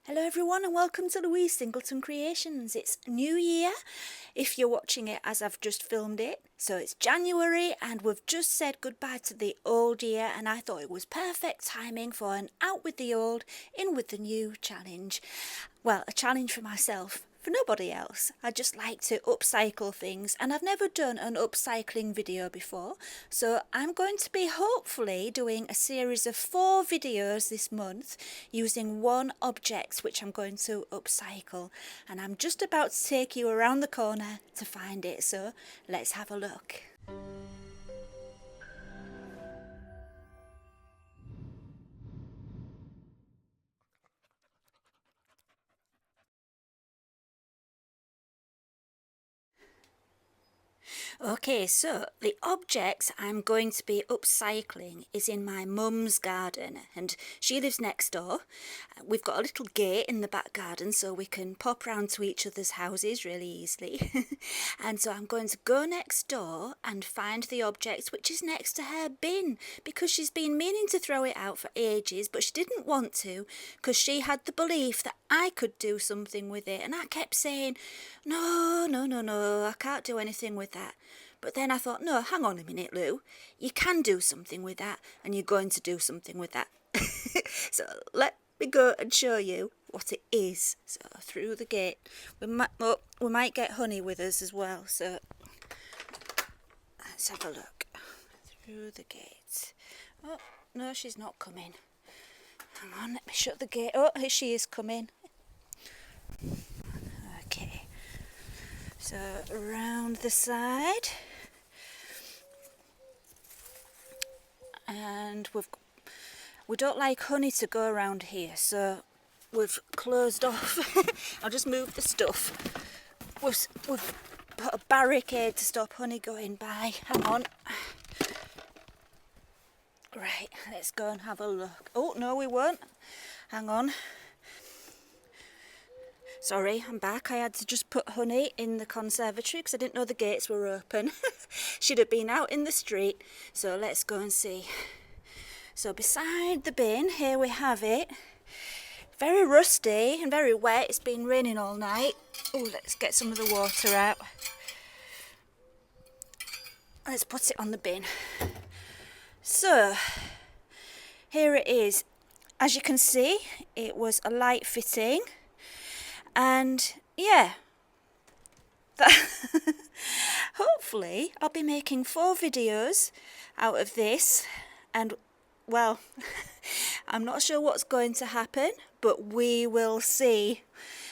Hello everyone and welcome to Louise Singleton Creations. It's New Year if you're watching it as I've just filmed it. So it's January and we've just said goodbye to the old year, and I thought it was perfect timing for an out with the old, in with the new challenge. Well, a challenge for myself, for nobody else. I just like to upcycle things, and I've never done an upcycling video before, so I'm going to be hopefully doing a series of 4 videos this month using one object which I'm going to upcycle, and I'm just about to take you around the corner to find it, so let's have a look. Okay, so the objects I'm going to be upcycling is in my mum's garden, and she lives next door. We've got a little gate in the back garden so we can pop round to each other's houses really easily. And so I'm going to go next door and find the object which is next to her bin, because she's been meaning to throw it out for ages, but she didn't want to because she had the belief that I could do something with it, and I kept saying, no, I can't do anything with that. But then I thought, no, hang on a minute, Lou. You can do something with that, and you're going to do something with that. So let me go and show you what it is. So through the gate. We might get honey with us as well, so let's have a look. Through the gate. Oh, no, she's not coming. Hang on, let me shut the gate. Oh, here she is coming. Okay. So around the side, and we don't like honey to go around here, so we've closed off. I'll just move the stuff. We've put a barricade to stop honey going by. Hang on. Right, let's go and have a look. Oh no, we won't. Hang on. Sorry, I'm back. I had to just put honey in the conservatory because I didn't know the gates were open. Should have been out in the street. So let's go and see. So beside the bin, here we have it. Very rusty and very wet. It's been raining all night. Oh, let's get some of the water out. Let's put it on the bin. So, here it is. As you can see, it was a light fitting. And yeah, hopefully I'll be making 4 videos out of this, and well, I'm not sure what's going to happen, but we will see.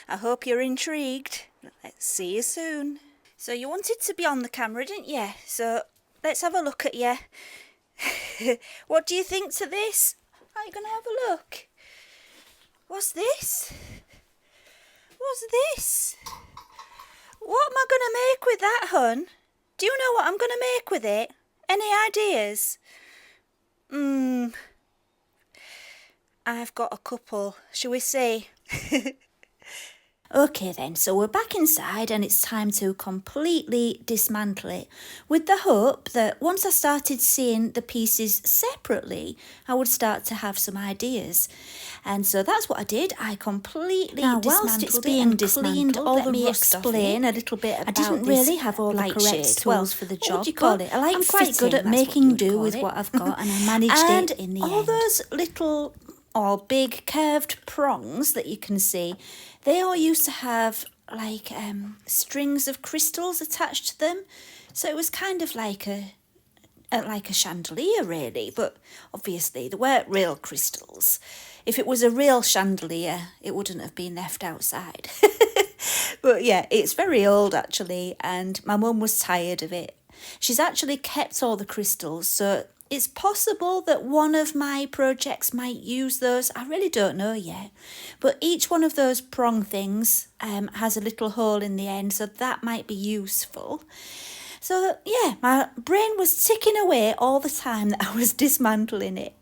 I hope you're intrigued. Let's see you soon. So you wanted to be on the camera, didn't you? So let's have a look at you. What do you think to this? Are you going to have a look? What's this? What's this? What am I going to make with that, hun? Do you know what I'm going to make with it? Any ideas? I've got a couple. Shall we see? Okay then, so we're back inside and it's time to completely dismantle it, with the hope that once I started seeing the pieces separately, I would start to have some ideas. And so that's what I did. I completely dismantled it and cleaned all the rust off it. Explain a little bit about I didn't really have all the correct tools for the job. What would you call it? I'm quite good at making do with what I've got, and I managed it in the end. All those little or big curved prongs that you can see, they all used to have like strings of crystals attached to them, so it was kind of like a chandelier really, but obviously they weren't real crystals. If it was a real chandelier, it wouldn't have been left outside. But yeah, it's very old actually, and my mum was tired of it. She's actually kept all the crystals, so it's possible that one of my projects might use those. I really don't know yet. But each one of those prong things has a little hole in the end, so that might be useful. So yeah, my brain was ticking away all the time that I was dismantling it.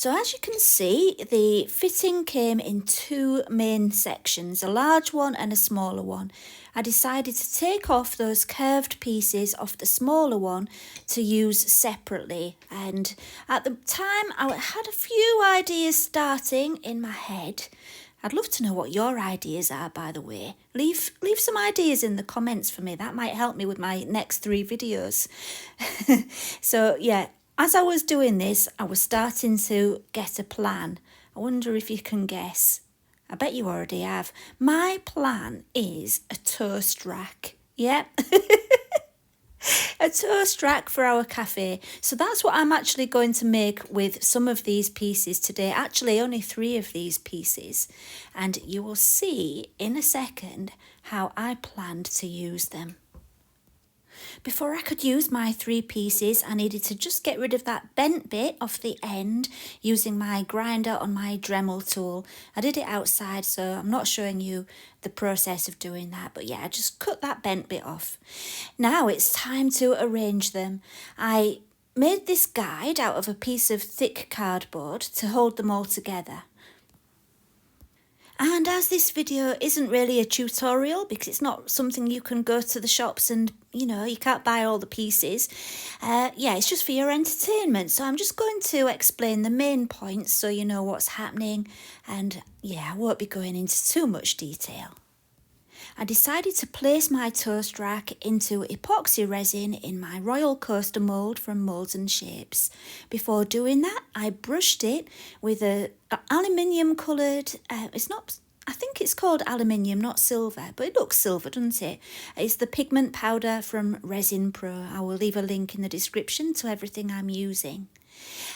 So as you can see, the fitting came in two main sections, a large one and a smaller one. I decided to take off those curved pieces off the smaller one to use separately. And at the time, I had a few ideas starting in my head. I'd love to know what your ideas are, by the way. Leave some ideas in the comments for me. That might help me with my next 3 videos. So yeah, as I was doing this, I was starting to get a plan. I wonder if you can guess. I bet you already have. My plan is a toast rack. Yep. A toast rack for our cafe. So that's what I'm actually going to make with some of these pieces today. Actually, only 3 of these pieces. And you will see in a second how I planned to use them. Before I could use my 3 pieces, I needed to just get rid of that bent bit off the end using my grinder on my Dremel tool. I did it outside, so I'm not showing you the process of doing that, but yeah, I just cut that bent bit off. Now it's time to arrange them. I made this guide out of a piece of thick cardboard to hold them all together. And as this video isn't really a tutorial because it's not something you can go to the shops and, you can't buy all the pieces. It's just for your entertainment. So I'm just going to explain the main points so you know what's happening. And yeah, I won't be going into too much detail. I decided to place my toast rack into epoxy resin in my Royal Coaster mould from Moulds and Shapes. Before doing that, I brushed it with a aluminium coloured, I think it's called aluminium, not silver, but it looks silver, doesn't it? It's the pigment powder from Resin Pro. I will leave a link in the description to everything I'm using.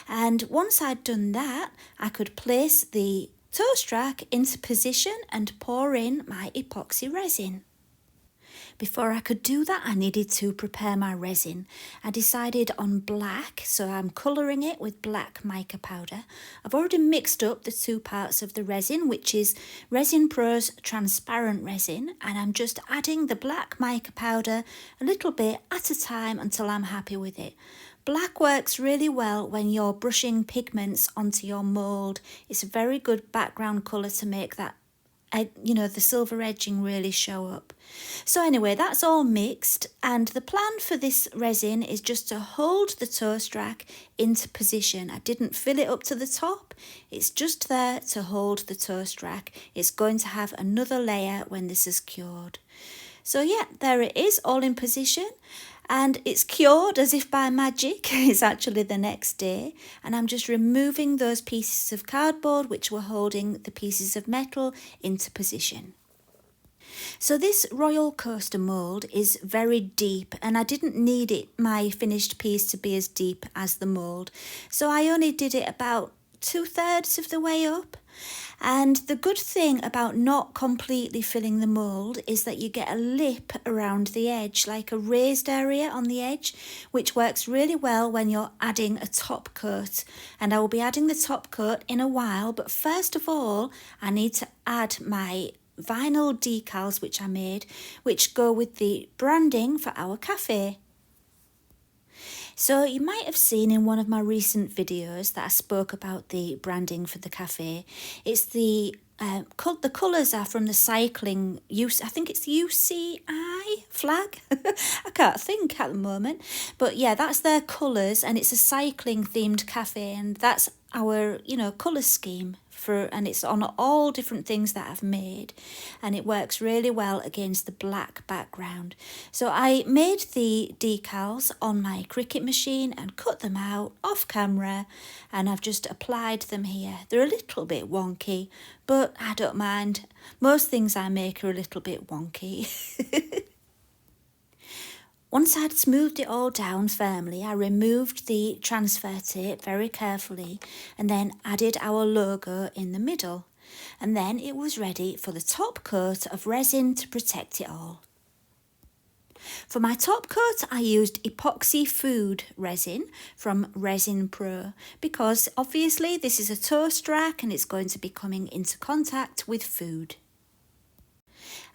And once I'd done that, I could place the toast rack into position and pour in my epoxy resin. Before I could do that, I needed to prepare my resin. I decided on black, so I'm colouring it with black mica powder. I've already mixed up the 2 parts of the resin, which is Resin Pro's transparent resin, and I'm just adding the black mica powder a little bit at a time until I'm happy with it. Black works really well when you're brushing pigments onto your mould. It's a very good background colour to make that, the silver edging really show up. So anyway, that's all mixed, and the plan for this resin is just to hold the toast rack into position. I didn't fill it up to the top. It's just there to hold the toast rack. It's going to have another layer when this is cured. So yeah, there it is, all in position. And it's cured as if by magic. It's actually the next day. And I'm just removing those pieces of cardboard which were holding the pieces of metal into position. So this Royal Coaster mould is very deep, and I didn't need my finished piece to be as deep as the mould. So I only did it about 2/3 of the way up. And the good thing about not completely filling the mould is that you get a lip around the edge, like a raised area on the edge, which works really well when you're adding a top coat. And I will be adding the top coat in a while, but first of all, I need to add my vinyl decals which I made, which go with the branding for our cafe. So you might have seen in one of my recent videos that I spoke about the branding for the cafe. It's the colours are from the cycling use. I think it's UCI flag. I can't think at the moment, but yeah, that's their colours, and it's a cycling themed cafe, and that's our colour scheme and it's on all different things that I've made, and it works really well against the black background. So I made the decals on my Cricut machine and cut them out off camera, and I've just applied them here. They're a little bit wonky, but I don't mind. Most things I make are a little bit wonky. Once I'd smoothed it all down firmly, I removed the transfer tape very carefully and then added our logo in the middle. And then it was ready for the top coat of resin to protect it all. For my top coat, I used epoxy food resin from Resin Pro because obviously this is a toast rack and it's going to be coming into contact with food.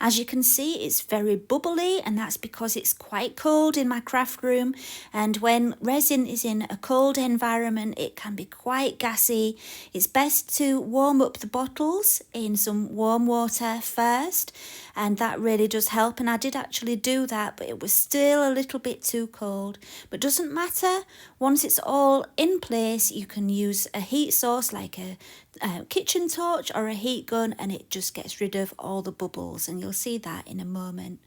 As you can see, it's very bubbly, and that's because it's quite cold in my craft room. And when resin is in a cold environment, it can be quite gassy. It's best to warm up the bottles in some warm water first, and that really does help. And I did actually do that, but it was still a little bit too cold. But doesn't matter. Once it's all in place, you can use a heat source like a kitchen torch or a heat gun, and it just gets rid of all the bubbles, and you'll see that in a moment.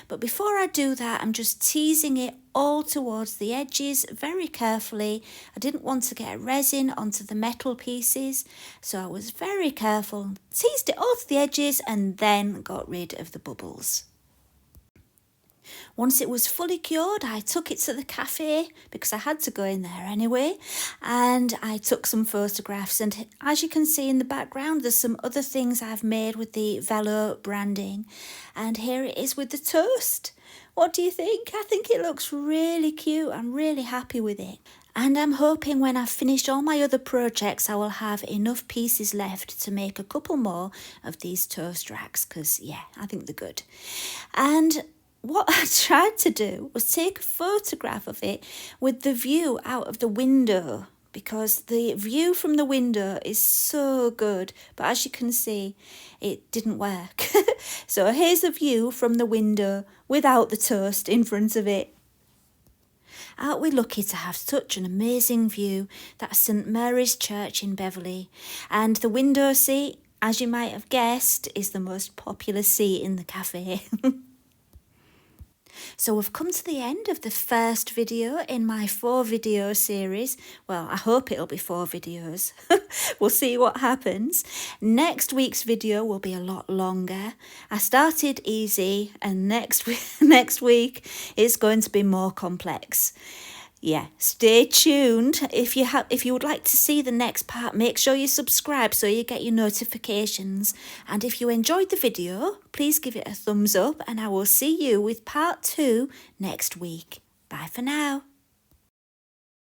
But before I do that, I'm just teasing it all towards the edges very carefully. I didn't want to get resin onto the metal pieces, so I was very careful, teased it all to the edges, and then got rid of the bubbles. Once it was fully cured, I took it to the cafe because I had to go in there anyway, and I took some photographs. And as you can see in the background, there's some other things I've made with the Velo branding, and here it is with the toast. What do you think? I think it looks really cute. I'm really happy with it. And I'm hoping when I've finished all my other projects, I will have enough pieces left to make a couple more of these toast racks, because yeah, I think they're good. And what I tried to do was take a photograph of it with the view out of the window, because the view from the window is so good. But as you can see, it didn't work. So here's the view from the window without the toast in front of it. Aren't we lucky to have such an amazing view? That's St Mary's Church in Beverley. And the window seat, as you might have guessed, is the most popular seat in the cafe. So we've come to the end of the first video in my 4-video series. Well, I hope it'll be 4 videos. We'll see what happens. Next week's video will be a lot longer. I started easy, and next week it's going to be more complex. Yeah, stay tuned. If you would like to see the next part, make sure you subscribe so you get your notifications. And if you enjoyed the video, please give it a thumbs up, and I will see you with part 2 next week. Bye for now.